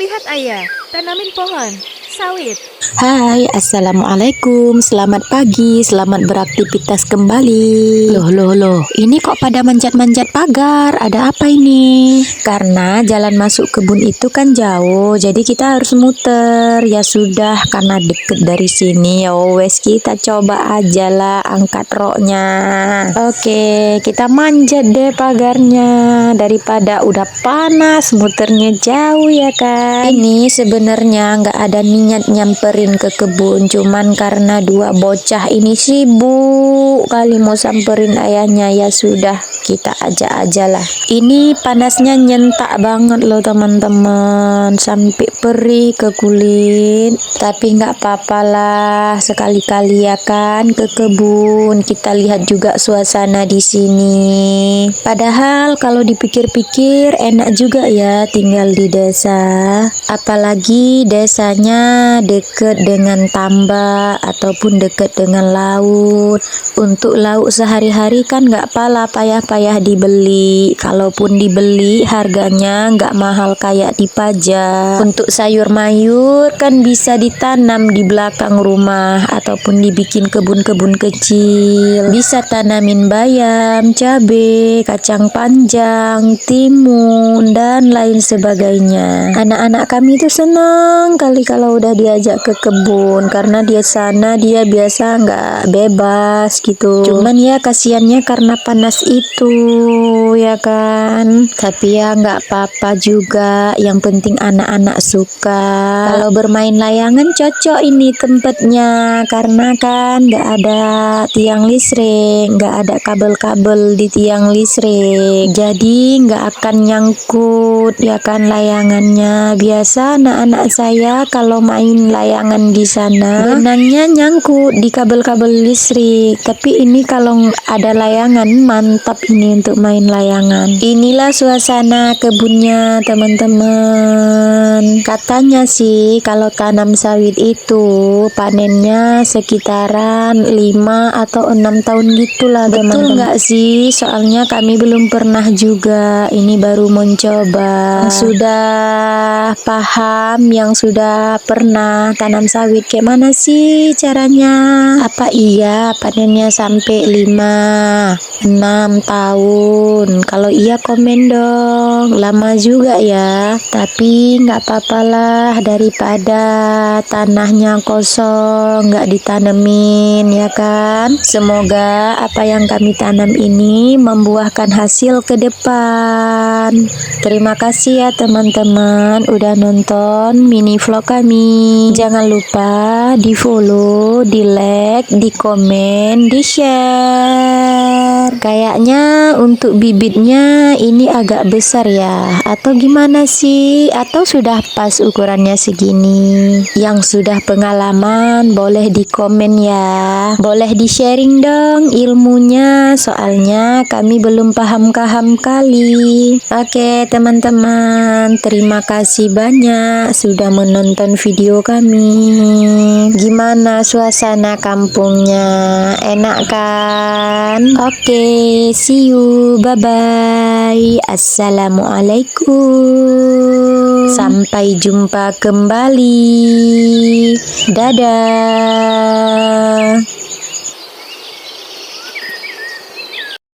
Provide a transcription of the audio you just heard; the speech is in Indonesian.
lihat ayah, tanamin pohon sawit. Hai, assalamualaikum, selamat pagi, selamat beraktivitas kembali. Loh, ini kok pada manjat-manjat pagar? Ada apa ini? Karena jalan masuk kebun itu kan jauh, jadi kita harus muter. Ya sudah, karena deket dari sini, ya wes kita coba aja lah angkat roknya. Oke, kita manjat deh pagarnya. Daripada udah panas, muternya jauh ya kan? Ini sebenarnya nggak ada niat nyamperin ke kebun, cuman karena dua bocah ini sibuk kali mau samperin ayahnya, ya sudah kita ajak aja lah. Ini panasnya nyentak banget loh teman-teman, sampai perih ke kulit, tapi nggak apa-apa lah, sekali-kali ya kan ke kebun, kita lihat juga suasana di sini. Padahal kalau dipikir-pikir enak juga ya tinggal di desa, apalagi desanya deket dengan tambak ataupun deket dengan laut. Untuk lauk sehari-hari kan nggak payah-payah dibeli, kalaupun dibeli harganya nggak mahal kayak di pajak. Untuk sayur mayur kan bisa ditanam di belakang rumah ataupun dibikin kebun-kebun kecil, bisa tanamin bayam, cabai, kacang panjang, timun, dan lain sebagainya. Anak-anak kami itu senang kali kalau udah diajak ke kebun, karena di sana dia biasa nggak bebas gitu. Cuman ya kasihannya karena panas itu ya kan. Tapi ya nggak apa-apa juga, yang penting anak-anak suka. Kalau bermain layangan cocok ini tempatnya, karena kan nggak ada tiang listrik, nggak ada kabel-kabel di tiang listrik, jadi nggak akan nyangkut ya kan layangannya. Biasa anak-anak saya kalau main layangan di sana benangnya nyangkut di kabel-kabel listrik, tapi ini kalau ada layangan mantap ini untuk main layangan. Inilah suasana kebunnya teman-teman. Katanya sih kalau tanam sawit itu panennya sekitaran 5 atau 6 tahun gitulah teman-teman. Betul nggak sih? Soalnya kami belum pernah juga, ini baru mencoba. Yang sudah paham, yang sudah pernah tanam sawit, kayak mana sih caranya? Apa iya panennya sampai 5, 6 tahun? Kalau iya komen dong. Lama juga ya, tapi nggak apa-apa lah, daripada tanahnya kosong nggak ditanemin ya kan. Semoga apa yang kami tanam ini membuahkan hasil ke depan. Terima kasih ya teman-teman udah nonton mini vlog kami. Jangan lupa di follow, di like, di komen, di share. Kayaknya untuk bibitnya ini agak besar ya, atau gimana sih? Atau sudah pas ukurannya segini? Yang sudah pengalaman boleh di komen ya, boleh di sharing dong ilmunya, soalnya kami belum paham kali. Oke teman-teman, terima kasih banyak sudah menonton video kami. Gimana suasana kampungnya? Enak kan? Oke, see you, bye bye. Assalamualaikum, sampai jumpa kembali. Dadah.